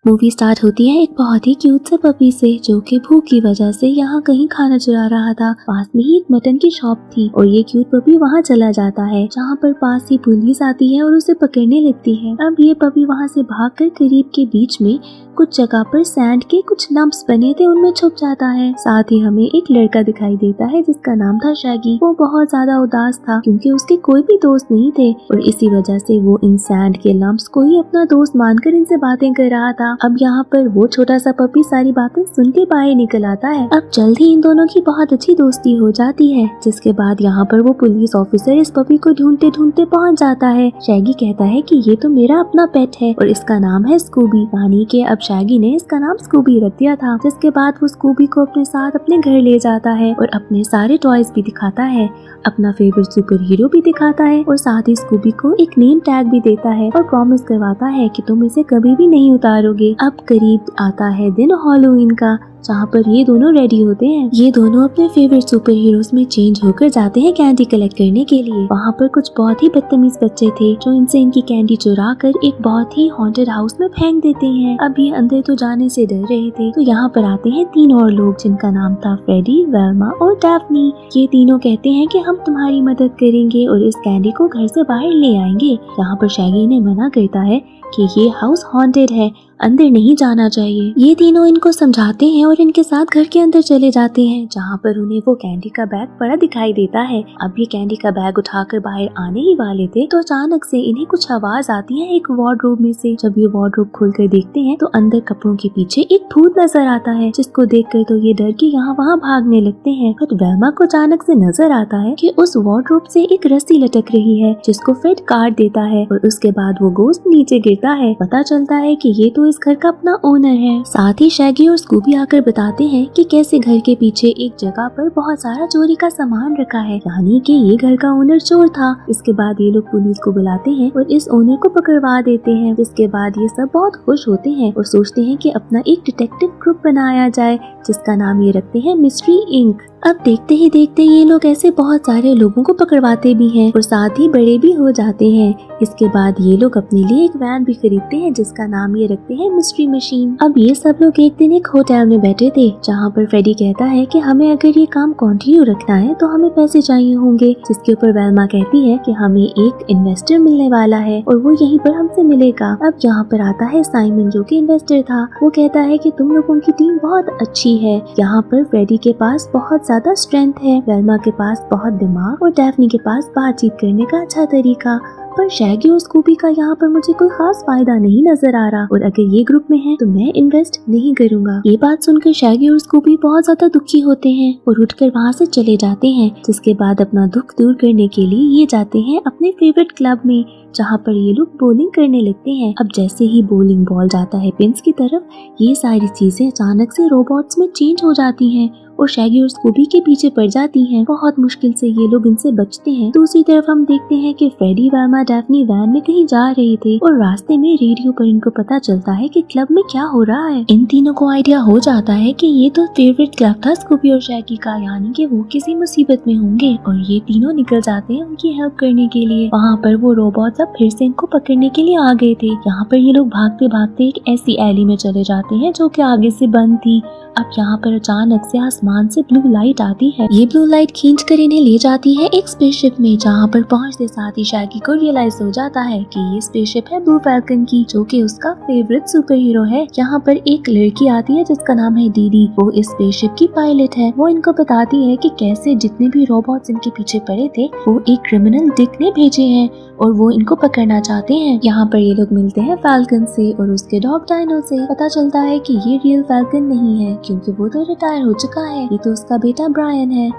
Movie start होती है एक बहुत ही क्यूट से पपी से जो कि भूख की वजह से यहाँ कहीं खाना चुरा रहा था। पास में ही एक मटन की शॉप थी और ये क्यूट पपी वहाँ चला जाता है जहाँ पर पास ही पुलिस आती है और उसे पकड़ने लगती है। अब ये पपी वहाँ से भागकर करीब के बीच में कुछ जगह पर सैंड के कुछ लम्प्स बने थे उनमें छुप जाता है। साथ ही हमें एक लड़का दिखाई देता है जिसका नाम था शैगी। वो बहुत ज्यादा उदास था क्योंकि उसके कोई भी दोस्त नहीं थे और इसी वजह से वो इन सैंड के लम्प्स को ही अपना दोस्त मानकर इनसे बातें कर रहा था। अब यहाँ पर वो छोटा सा पपी सारी बातें सुन के बाहर निकल आता है। अब जल्द ही इन दोनों की बहुत अच्छी दोस्ती हो जाती है, जिसके बाद यहाँ पर वो पुलिस ऑफिसर इस पपी को ढूंढते ढूंढते पहुँच जाता है। शैगी कहता है कि ये तो मेरा अपना पेट है और इसका नाम है स्कूबी। यानी कि अब शैगी ने इसका नाम स्कूबी रख दिया था। जिसके बाद वो स्कूबी को अपने साथ अपने घर ले जाता है और अपने सारे टॉयज भी दिखाता है, अपना फेवरेट सुपर हीरो भी दिखाता है और साथ ही स्कूबी को एक नेम टैग भी देता है और प्रॉमिस करवाता है कि तुम इसे कभी भी नहीं उतारोगे। अब करीब आता है दिन हैलोवीन का, जहाँ पर ये दोनों रेडी होते हैं। ये दोनों अपने फेवरेट सुपर हीरोज में चेंज होकर जाते हैं कैंडी कलेक्ट करने के लिए। वहाँ पर कुछ बहुत ही बदतमीज बच्चे थे जो इनसे इनकी कैंडी चुरा कर एक बहुत ही हॉन्टेड हाउस में फेंक देते हैं। अब ये अंदर तो जाने से डर रहे थे तो यहाँ पर आते हैं 3 और लोग जिनका नाम था फ्रेडी, वेल्मा और डैफ्नी। ये तीनों कहते हैं कि हम तुम्हारी मदद करेंगे और इस कैंडी को घर से बाहर ले आएंगे। यहाँ पर शैगी ने मना करता है कि ये हाउस हॉन्टेड है, अंदर नहीं जाना चाहिए। ये तीनों इनको समझाते हैं और इनके साथ घर के अंदर चले जाते हैं, जहाँ पर उन्हें वो कैंडी का बैग पड़ा दिखाई देता है। अब ये कैंडी का बैग उठाकर बाहर आने ही वाले थे तो अचानक से इन्हें कुछ आवाज आती है एक वार्डरोब में से। जब ये वार्डरोब खोलकर देखते हैं तो अंदर कपड़ों के पीछे एक भूत नजर आता है, जिसको देखकर तो ये डर के यहाँ वहाँ भागने लगते हैं। पर वेल्मा को अचानक से नजर आता है कि उस वार्डरोब से एक रस्सी लटक रही है जिसको फ्रेड काट देता है और उसके बाद वो गोश्त नीचे गिरता है। पता चलता है कि ये तो इस घर का अपना ओनर है। साथ ही शैगी और स्कूबी आकर बताते हैं कि कैसे घर के पीछे एक जगह पर बहुत सारा चोरी का सामान रखा है, यानी कि ये घर का ओनर चोर था। इसके बाद ये लोग पुलिस को बुलाते हैं और इस ओनर को पकड़वा देते हैं। जिसके बाद ये सब बहुत खुश होते हैं और सोचते हैं कि अपना एक डिटेक्टिव ग्रुप बनाया जाए जिसका नाम ये रखते हैं मिस्ट्री इंक। अब देखते ही देखते ये लोग ऐसे बहुत सारे लोगों को पकड़वाते भी हैं और साथ ही बड़े भी हो जाते हैं। इसके बाद ये लोग अपने लिए एक वैन भी खरीदते हैं जिसका नाम ये रखते हैं मिस्ट्री मशीन। अब ये सब लोग एक दिन एक होटल में बैठे थे जहाँ पर फ्रेडी कहता है कि हमें अगर ये काम कंटिन्यू रखना है तो हमें पैसे चाहिए होंगे। जिसके ऊपर वेल्मा कहती है कि हमें एक इन्वेस्टर मिलने वाला है और वो यहीं पर हमसे मिलेगा। अब यहाँ पर आता है साइमन जो कि इन्वेस्टर था। वो कहता है कि तुम लोगों की टीम बहुत अच्छी है, यहाँ पर फ्रेडी के पास बहुत ज्यादा स्ट्रेंथ है, वेल्मा के पास बहुत दिमाग और डैफ्नी के पास बातचीत करने का अच्छा तरीका, पर शैगी और स्कूबी का यहाँ पर मुझे कोई खास फायदा नहीं नजर आ रहा और अगर ये ग्रुप में है तो मैं इन्वेस्ट नहीं करूँगा। ये बात सुनकर शैगी और स्कूबी बहुत ज्यादा दुखी होते हैं और उठकर वहाँ से चले जाते हैं। जिसके बाद अपना दुख दूर करने के लिए ये जाते हैं अपने फेवरेट क्लब में, जहाँ पर ये लोग बॉलिंग करने लगते हैं। अब जैसे ही बॉलिंग बॉल जाता है पिंस की तरफ, ये सारी चीजें अचानक से रोबोट्स में चेंज हो जाती हैं और शैगी और स्कूबी के पीछे पड़ जाती हैं। बहुत मुश्किल से ये लोग इनसे बचते हैं। दूसरी तरफ हम देखते हैं कि फ्रेडी, वेल्मा, डैफ्नी वैन में कहीं जा रहे थे और रास्ते में रेडियो पर इनको पता चलता है कि क्लब में क्या हो रहा है। इन तीनों को आइडिया हो जाता है कि ये तो फेवरेट क्लब था स्कूबी और शैगी का, यानी कि वो किसी मुसीबत में होंगे और ये तीनों निकल जाते हैं उनकी हेल्प करने के लिए। वहाँ पर वो रोबोट अब फिर से इनको पकड़ने के लिए आ गए थे। यहाँ पर ये लोग भागते भागते एक ऐसी एली में चले जाते हैं जो कि आगे से बंद थी। अब यहाँ पर अचानक से आसमान से ब्लू लाइट आती है। ये ब्लू लाइट खींच कर इन्हें ले जाती है एक स्पेसशिप में, जहाँ पर पहुँचते साथ ही शैगी को रियलाइज हो जाता है कि ये स्पेसशिप है ब्लू फैल्कन की, जो कि उसका फेवरेट सुपर हीरो है। यहाँ पर एक लड़की आती है जिसका नाम है डीडी। वो इस स्पेसशिप की पायलट है। वो इनको बताती है कि कैसे जितने भी रोबोट्स इनके पीछे पड़े थे वो एक क्रिमिनल डिक ने भेजे हैं और वो इनको पकड़ना चाहते हैं। यहाँ पर ये लोग मिलते हैं फैल्कन से और उसके डॉग डायनो से। पता चलता है कि ये रियल फैल्कन नहीं है क्योंकि वो तो रिटायर हो चुका है, ये तो उसका बेटा ब्रायन है।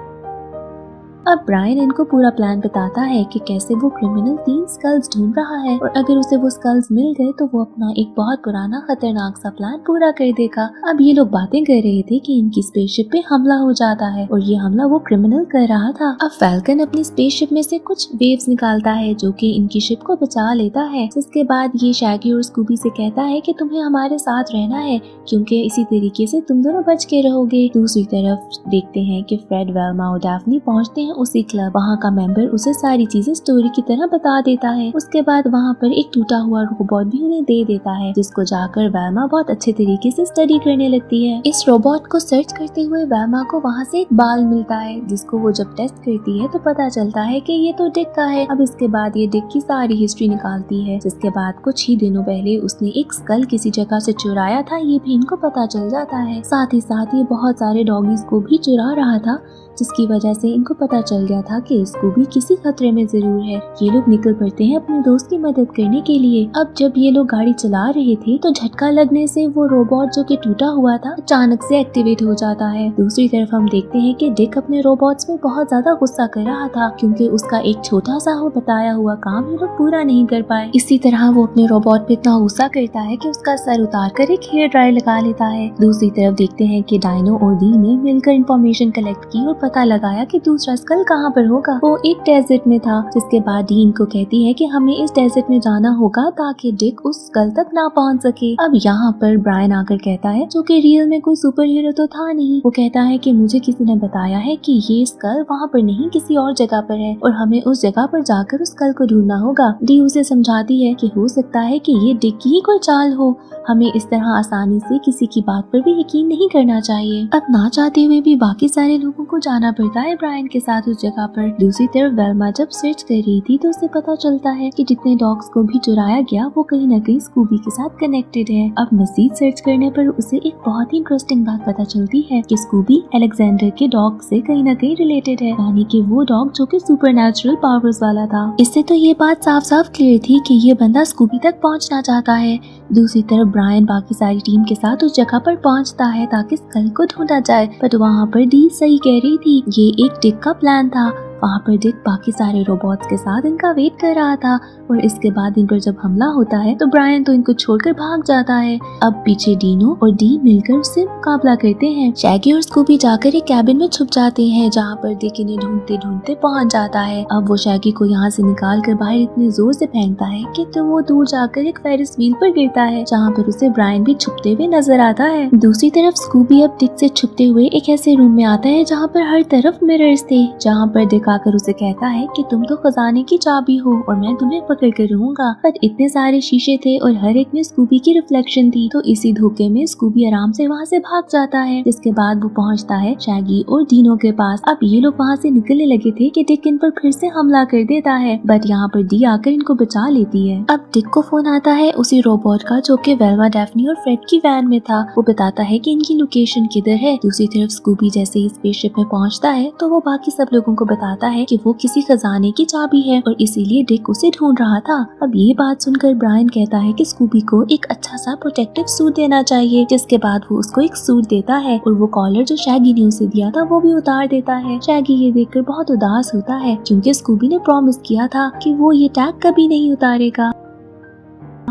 अब ब्रायन इनको पूरा प्लान बताता है कि कैसे वो क्रिमिनल 3 स्कल्स ढूंढ रहा है और अगर उसे वो स्कल्स मिल गए तो वो अपना एक बहुत पुराना खतरनाक सा प्लान पूरा कर देगा। अब ये लोग बातें कर रहे थे कि इनकी स्पेसशिप पे हमला हो जाता है और ये हमला वो क्रिमिनल कर रहा था। अब फैल्कन अपनी स्पेसशिप में से कुछ वेव्स निकालता है जो कि इनकी शिप को बचा लेता है। जिसके बाद ये शैगी और स्कूबी से कहता है कि तुम्हें हमारे साथ रहना है क्योंकि इसी तरीके से तुम दोनों बच के रहोगे। दूसरी तरफ देखते हैं कि फ्रेड, वेल्मा और डैफ्नी पहुंचते हैं उसी क्लब। वहाँ का मेंबर उसे सारी चीजें स्टोरी की तरह बता देता है। उसके बाद वहाँ पर एक टूटा हुआ रोबोट भी उन्हें दे देता है, जिसको जाकर वेल्मा बहुत अच्छे तरीके से स्टडी करने लगती है। इस रोबोट को सर्च करते हुए वेल्मा को वहाँ से एक बाल मिलता है, जिसको वो जब टेस्ट करती है तो पता चलता है कि ये तो डिक का है। अब इसके बाद ये डिक की सारी हिस्ट्री निकालती है, जिसके बाद कुछ ही दिनों पहले उसने एक स्कल किसी जगह से चुराया था, ये भी इनको पता चल जाता है। साथ ही साथ ये बहुत सारे डॉगीज को भी चुरा रहा था, जिसकी वजह से इनको पता चल गया था कि स्कूबी किसी खतरे में जरूर है। ये लोग निकल पड़ते हैं अपने दोस्त की मदद करने के लिए। अब जब ये लोग गाड़ी चला रहे थे तो झटका लगने से वो रोबोट जो कि टूटा हुआ था अचानक से एक्टिवेट हो जाता है। दूसरी तरफ हम देखते हैं कि डिक अपने रोबोट्स में बहुत ज्यादा गुस्सा कर रहा था, क्योंकि उसका एक छोटा सा हो बताया हुआ काम ये लोग पूरा नहीं कर पाए। इसी तरह वो अपने रोबोट पे इतना गुस्सा करता है कि उसका सर उतार कर एक हेयर ड्रायर लगा लेता है। दूसरी तरफ देखते हैं कि डायनो और डी ने मिलकर इंफॉर्मेशन कलेक्ट की और पता लगाया कि दूसरा स्कल कहाँ पर होगा। वो एक डेजर्ट में था, जिसके बाद डीन को कहती है कि हमें इस डेजर्ट में जाना होगा ताकि डिक उस स्कल तक ना पहुँच सके। अब यहाँ पर ब्रायन आकर कहता है, जो कि रियल में कोई सुपर हीरो तो था नहीं, वो कहता है कि मुझे किसी ने बताया है कि ये स्कल वहाँ पर नहीं किसी और जगह पर है और हमें उस जगह पर जाकर उस स्कल को ढूंढना होगा। डी उसे समझाती है कि हो सकता है कि ये डिक की ही कोई चाल हो, हमें इस तरह आसानी से किसी की बात पर भी यकीन नहीं करना चाहिए। अब ना चाहते हुए भी बाकी सारे लोगों को जाना पड़ता है ब्रायन के साथ उस जगह पर। दूसरी तरफ वेल्मा जब सर्च कर रही थी तो उसे पता चलता है कि जितने डॉग्स को भी चुराया गया वो कहीं न कहीं स्कूबी के साथ कनेक्टेड है। अब मजीद सर्च करने पर उसे एक बहुत ही इंटरेस्टिंग बात पता चलती है कि स्कूबी अलेक्जेंडर के डॉग से कहीं न कहीं रिलेटेड है, यानी कि वो डॉग जो कि सुपरनैचुरल पावर्स वाला था। इससे तो ये बात साफ साफ क्लियर थी कि ये बंदा स्कूबी तक पहुँचना चाहता है। दूसरी तरफ ब्रायन बाकी सारी टीम के साथ उस जगह पर पहुंचता है ताकि स्कल को ढूंढा जाए, पर वहाँ पर डी सही कह रही थी, ये एक डिक का प्लान था। वहाँ पर डिक बाकी सारे रोबोट्स के साथ इनका वेट कर रहा था और इसके बाद इन पर जब हमला होता है तो ब्रायन तो इनको छोड़कर भाग जाता है। अब पीछे डीनो और डी मिलकर उससे मुकाबला करते हैं। शैगी और स्कूबी जाकर एक कैबिन में छुप जाते हैं, जहाँ पर डिक इन्हें ढूंढते ढूंढते पहुंच जाता है। अब वो शैगी को यहाँ से निकाल कर बाहर इतने जोर से फेंकता है कि तो वो दूर जाकर एक फेरिस व्हील पर गिरता है, जहाँ पर उसे ब्रायन भी छुपते हुए नजर आता है। दूसरी तरफ स्कूबी अब डिक से छुपते हुए एक ऐसे रूम में आता है जहाँ पर हर तरफ मिरर्स थे, जहाँ पर डिक आकर उसे कहता है कि तुम तो खजाने की चाबी हो और मैं तुम्हें पकड़ कर रहूंगा। पर इतने सारे शीशे थे और हर एक में स्कूबी की रिफ्लेक्शन थी, तो इसी धोखे में स्कूबी आराम से वहाँ से भाग जाता है। जिसके बाद वो पहुँचता है शैगी और डीनो के पास। अब ये लोग वहाँ से निकलने लगे थे कि डिक इन पर फिर से हमला कर देता है, बट यहाँ पर डी आकर इनको बचा लेती है। अब डिक को फोन आता है उसी रोबोट का जो कि वेल्मा, डैफ्नी और फ्रेड की वैन में था। वो बताता है कि इनकी लोकेशन किधर है। दूसरी तरफ स्कूबी जैसे ही स्पेसशिप में पहुँचता है तो वो बाकी सब लोगों को बताता है कि वो किसी खजाने की चाबी है और इसीलिए डिक उसे ढूंढ रहा था। अब ये बात सुनकर ब्रायन कहता है कि स्कूबी को एक अच्छा सा प्रोटेक्टिव सूट देना चाहिए, जिसके बाद वो उसको एक सूट देता है और वो कॉलर जो शैगी ने उसे दिया था वो भी उतार देता है। शैगी ये देखकर बहुत उदास होता है, क्योंकि स्कूबी ने प्रॉमिस किया था कि वो ये टैग कभी नहीं उतारेगा।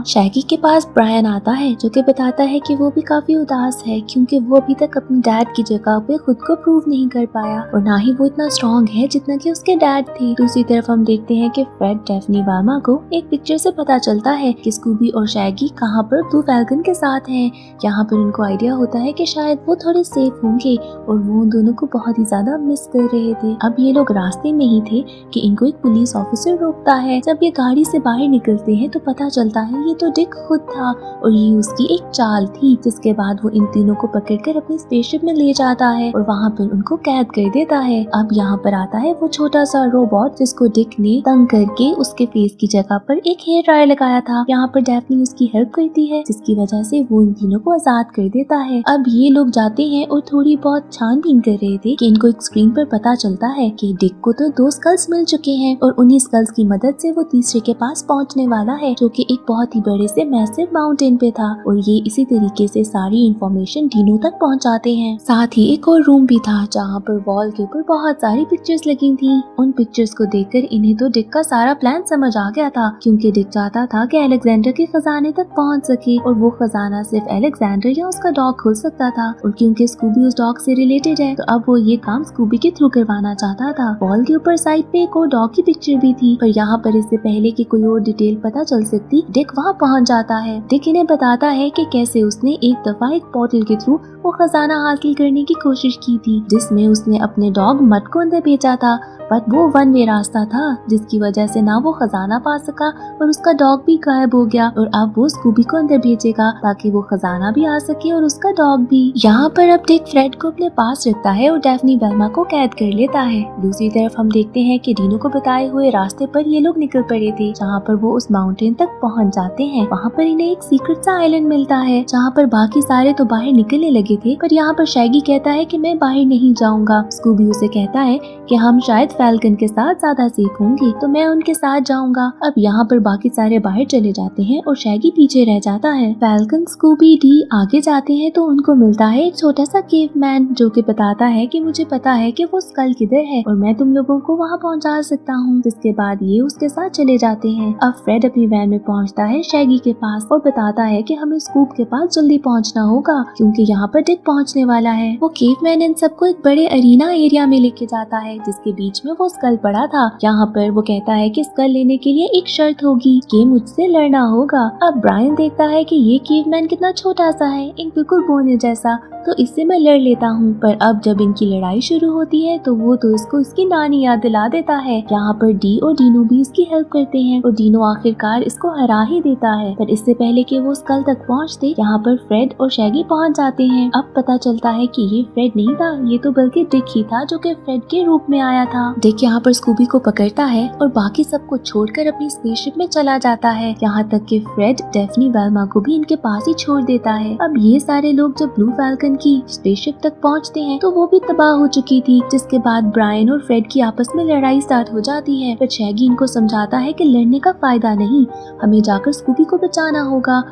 शैगी के पास ब्रायन आता है जो कि बताता है कि वो भी काफी उदास है, क्योंकि वो अभी तक अपने डैड की जगह पे खुद को प्रूव नहीं कर पाया और ना ही वो इतना स्ट्रॉन्ग है जितना कि उसके डैड थे। दूसरी तरफ हम देखते हैं कि फ्रेड, डैफ्नी, वेल्मा को एक पिक्चर से पता चलता है कि स्कूबी और शैगी कहाँ पर ब्लू फैल्कन के साथ हैं। यहाँ पर उनको आइडिया होता है कि शायद वो थोड़े सेफ होंगे और वो उन दोनों को बहुत ही ज्यादा मिस कर रहे थे। अब ये लोग रास्ते में ही थे कि इनको एक पुलिस ऑफिसर रोकता है। जब ये गाड़ी से बाहर निकलते हैं तो पता चलता है ये तो डिक खुद था और ये उसकी एक चाल थी। जिसके बाद वो इन तीनों को पकड़कर अपनी स्पेसशिप में ले जाता है और वहाँ पर उनको कैद कर देता है। अब यहाँ पर आता है वो छोटा सा रोबोट जिसको डिक ने तंग करके उसके फेस की जगह पर एक हेयर ड्रायर लगाया था। यहाँ पर डैफ्नी उसकी हेल्प करती है, जिसकी वजह से वो इन तीनों को आजाद कर देता है। अब ये लोग जाते हैं और थोड़ी बहुत छानबीन कर रहे थे कि इनको एक स्क्रीन पर पता चलता है कि डिक को तो 2 स्कल्स मिल चुके हैं और उन्हीं स्कल्स की मदद से वो तीसरे के पास पहुँचने वाला है, जो कि एक बहुत ही बड़े से मैसिव माउंटेन पे था और ये इसी तरीके से सारी इंफॉर्मेशन डीनो तक पहुंचाते हैं। साथ ही एक और रूम भी था जहाँ पर वॉल के ऊपर बहुत सारी पिक्चर्स लगी थी। उन पिक्चर्स को देखकर इन्हें तो डिक का सारा प्लान समझ आ गया था, क्योंकि डिक चाहता था कि अलेक्जेंडर के खजाने तक पहुंच सके और वो खजाना सिर्फ अलेक्जेंडर या उसका डॉग खोल सकता था। और क्योंकि स्कूबी उस डॉग से रिलेटेड है तो अब वो ये काम स्कूबी के थ्रू करवाना चाहता था। वॉल के ऊपर साइड पे एक और डॉग की पिक्चर भी थी, पर यहाँ पर इससे पहले कि कोई और डिटेल पता चल सकती डिक वहाँ पहुँच जाता है। डिक इन्हें बताता है कि कैसे उसने एक दफा एक पोर्टल के थ्रू वो खजाना हासिल करने की कोशिश की थी, जिसमें उसने अपने डॉग मट को अंदर भेजा था बट वो वन वे रास्ता था जिसकी वजह से ना वो खजाना पा सका और उसका डॉग भी गायब हो गया। और अब वो स्कूबी को अंदर भेजेगा ताकि वो खजाना भी आ सके और उसका डॉग भी। यहाँ पर अब डिक फ्रेड को अपने पास रखता है और डेफनी वेल्मा को कैद कर लेता है। दूसरी तरफ हम देखते हैं कि डीनो को बताए हुए रास्ते पर ये लोग निकल पड़े थे, जहाँ पर वो उस माउंटेन तक पहुँच जाते हैं। वहाँ पर इन्हें एक सीक्रेट सा आइलैंड मिलता है जहाँ पर बाकी सारे तो बाहर निकलने लगे थे, पर यहाँ पर शैगी कहता है कि मैं बाहर नहीं जाऊंगा। स्कूबी उसे कहता है कि हम शायद फैल्कन के साथ ज्यादा सेफ होंगे, तो मैं उनके साथ जाऊंगा। अब यहाँ पर बाकी सारे बाहर चले जाते हैं और शैगी पीछे रह जाता है। फैल्कन, स्कूबी, डी आगे जाते हैं तो उनको मिलता है एक छोटा सा केवमैन जो कि बताता है कि मुझे पता है कि वो स्कल किधर है और मैं तुम लोगों को वहाँ पहुँचा सकता हूँ। जिसके बाद ये उसके साथ चले जाते हैं। अब फ्रेड अपनी वैन में पहुँचता है शैगी के पास और बताता है कि हमें स्कूप के पास जल्दी पहुँचना होगा क्योंकि यहाँ पर डिक पहुँचने वाला है। वो केवमैन इन सबको एक बड़े अरीना एरिया में लेके जाता है जिसके बीच में वो स्कल पड़ा था। यहाँ पर वो कहता है कि स्कल लेने के लिए एक शर्त होगी कि मुझसे लड़ना होगा। अब ब्रायन देखता है कि ये केवमैन कितना छोटा सा है, एक बिल्कुल बोने जैसा, तो इससे मैं लड़ लेता हूँ। पर अब जब इनकी लड़ाई शुरू होती है तो वो तो इसको इसकी नानी याद दिला देता है। यहाँ पर डी और डीनो भी इसकी हेल्प करते हैं और डीनो आखिरकार इसको हरा ही देता है। पर इससे पहले कि वो स्कल तक पहुँचते यहाँ पर फ्रेड और शैगी पहुँच जाते हैं। अब पता चलता है कि ये फ्रेड नहीं था, ये तो बल्कि डिक ही था जो कि फ्रेड के रूप में आया था। डिक यहाँ पर स्कूबी को पकड़ता है और बाकी सबको छोड़कर अपनी स्पेसशिप में चला जाता है। यहाँ तक कि फ्रेड डेफनी वेल्मा को भी इनके पास ही छोड़ देता है। अब ये सारे लोग जब ब्लू फैल्कन की स्पेसशिप तक पहुँचते हैं तो वो भी तबाह हो चुकी थी। जिसके बाद ब्रायन और फ्रेड की आपस में लड़ाई स्टार्ट हो जाती है। पर शैगी इनको समझाता है कि लड़ने का फायदा नहीं, हमें जाकर स्कूबी को बचाना होगा।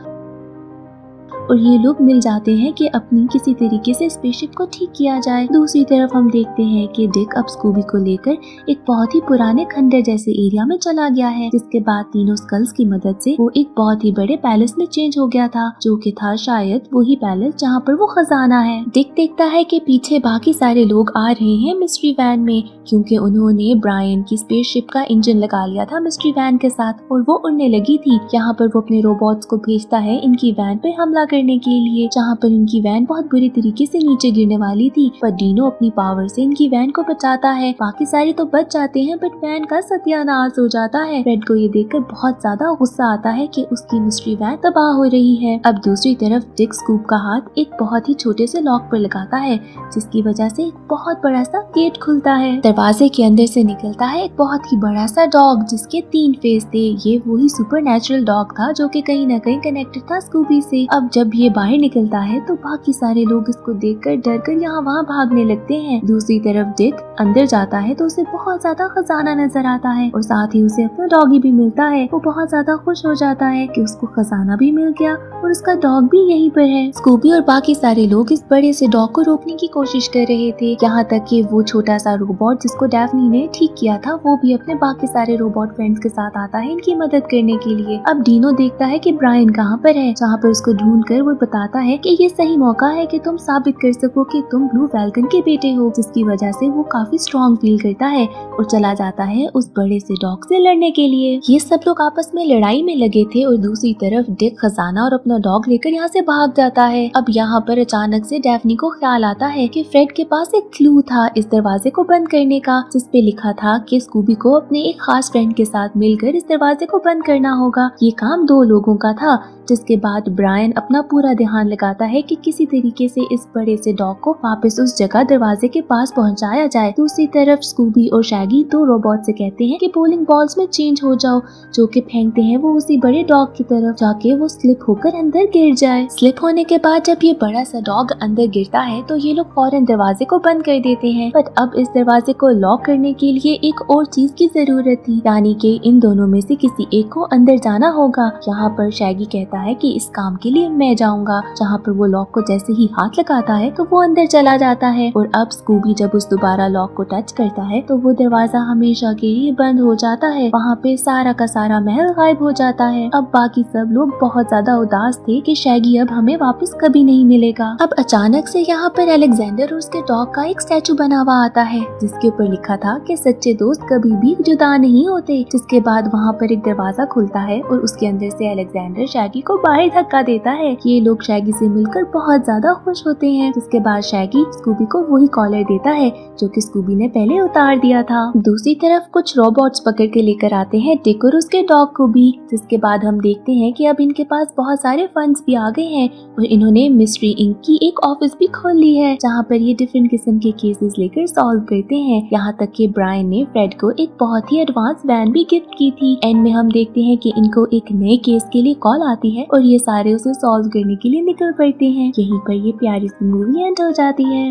और ये लोग मिल जाते हैं कि अपनी किसी तरीके से स्पेसशिप को ठीक किया जाए। दूसरी तरफ हम देखते हैं कि डिक अब स्कूबी को लेकर एक बहुत ही पुराने खंडर जैसे एरिया में चला गया है। जिसके बाद तीनों स्कल्स की मदद से वो एक बहुत ही बड़े पैलेस में चेंज हो गया था जो कि था शायद वही पैलेस जहाँ पर वो खजाना है। डिक देखता है कि पीछे बाकी सारे लोग आ रहे हैं मिस्ट्री वैन में क्योंकि उन्होंने ब्रायन की स्पेसशिप का इंजन लगा लिया था मिस्ट्री वैन के साथ और वो उड़ने लगी थी। यहाँ पर वो अपने रोबोट्स को भेजता है इनकी वैन पे हमला करने के लिए, जहाँ पर इनकी वैन बहुत बुरी तरीके से नीचे गिरने वाली थी। पर डीनो अपनी पावर से इनकी वैन को बचाता है। बाकी सारे तो बच जाते हैं बट वैन का सत्यानाश हो जाता है। फ्रेड को ये देखकर बहुत ज्यादा गुस्सा आता है कि उसकी मिस्ट्री वैन तबाह हो रही है। अब दूसरी तरफ डिक स्कूप का हाथ एक बहुत ही छोटे से लॉक पर लगाता है जिसकी वजह से एक बहुत बड़ा सा गेट खुलता है। दरवाजे के अंदर से निकलता है एक बहुत ही बड़ा सा डॉग जिसके 3 फेस थे। ये वही सुपरनैचुरल डॉग था जो कि कहीं न कहीं कनेक्टेड था स्कूबी से। अब जब ये बाहर निकलता है तो बाकी सारे लोग इसको देखकर डरकर यहाँ वहाँ भागने लगते हैं। दूसरी तरफ डिक अंदर जाता है तो उसे बहुत ज्यादा खजाना नजर आता है और साथ ही उसे अपना डॉगी भी मिलता है। वो बहुत ज्यादा खुश हो जाता है कि उसको खजाना भी मिल गया और उसका डॉग भी यहीं पर है। स्कूबी और बाकी सारे लोग इस बड़े से डॉग को रोकने की कोशिश कर रहे थे, यहाँ तक कि वो छोटा सा रोबोट जिसको डेफनी ने ठीक किया था वो भी अपने बाकी सारे रोबोट फ्रेंड्स के साथ आता है इनकी मदद करने के लिए। अब डीनो देखता है कि ब्रायन कहाँ पर है, जहाँ पर उसको ढूंढ कर वो बताता है कि ये सही मौका है कि तुम साबित कर सको कि तुम ब्लू फैल्कन के बेटे हो, जिसकी वजह से वो काफी स्ट्रॉन्ग फील करता है और चला जाता है उस बड़े से डॉग से लड़ने के लिए। ये सब लोग आपस में लड़ाई में लगे थे और दूसरी तरफ डिक खजाना और अपना डॉग लेकर यहाँ से भाग जाता है। अब यहाँ पर अचानक से डेफनी को ख्याल आता है कि फ्रेड के पास एक क्लू था इस दरवाजे को बंद करने का, जिसपे लिखा था कि स्कूबी को अपने एक खास फ्रेंड के साथ मिलकर इस दरवाजे को बंद करना होगा। ये काम 2 लोगों का था। जिसके बाद ब्रायन अपना पूरा ध्यान लगाता है कि किसी तरीके से इस बड़े से डॉग को वापस उस जगह दरवाजे के पास पहुंचाया जाए। दूसरी तरफ स्कूबी और शैगी 2 रोबोट से कहते हैं कि बोलिंग बॉल्स में चेंज हो जाओ, जो कि फेंकते हैं वो उसी बड़े डॉग की तरफ, जाके वो स्लिप होकर अंदर गिर जाए। स्लिप होने के बाद जब ये बड़ा सा डॉग अंदर गिरता है तो ये लोग फौरन दरवाजे को बंद कर देते हैं। बट अब इस दरवाजे को लॉक करने के लिए एक और चीज की जरूरत थी, यानी कि इन दोनों में से किसी एक को अंदर जाना होगा। यहाँ पर शैगी कहता है कि इस काम के लिए मैं जाऊंगा, जहाँ पर वो लॉक को जैसे ही हाथ लगाता है तो वो अंदर चला जाता है। और अब स्कूबी जब उस दोबारा लॉक को टच करता है तो वो दरवाजा हमेशा के लिए बंद हो जाता है। वहाँ पे सारा का सारा महल गायब हो जाता है। अब बाकी सब लोग बहुत ज्यादा उदास थे कि शैगी अब हमें वापस कभी नहीं मिलेगा। अब अचानक से यहाँ पर अलेक्जेंडर और उसके डॉग का एक स्टैचू बना हुआ आता है जिसके ऊपर लिखा था कि सच्चे दोस्त कभी भी जुदा नहीं होते। जिसके बाद वहाँ पर एक दरवाजा खुलता है और उसके अंदर से अलेक्जेंडर शैगी को बाहर धक्का देता है ये लोग शैगी से मिलकर बहुत ज्यादा खुश होते हैं। जिसके बाद शैगी स्कूबी को वही कॉलर देता है जो कि स्कूबी ने पहले उतार दिया था। दूसरी तरफ कुछ रोबोट्स पकड़ के लेकर आते हैं डिक और उसके डॉग को भी। जिसके बाद हम देखते हैं कि अब इनके पास बहुत सारे फंड्स भी आ गए हैं और इन्होंने मिस्ट्री इंक की एक ऑफिस भी खोल ली है जहाँ पर ये डिफरेंट किस्म के केसेस लेकर सॉल्व करते हैं। यहाँ तक कि ब्रायन ने फ्रेड को एक बहुत ही एडवांस वैन भी गिफ्ट की थी। एंड में हम देखते हैं कि इनको एक नए केस के लिए कॉल आती है और ये सारे उसे सॉल्व करने के लिए निकल पड़ते हैं। यहीं पर ये प्यारी सी मूवी एंड हो जाती है।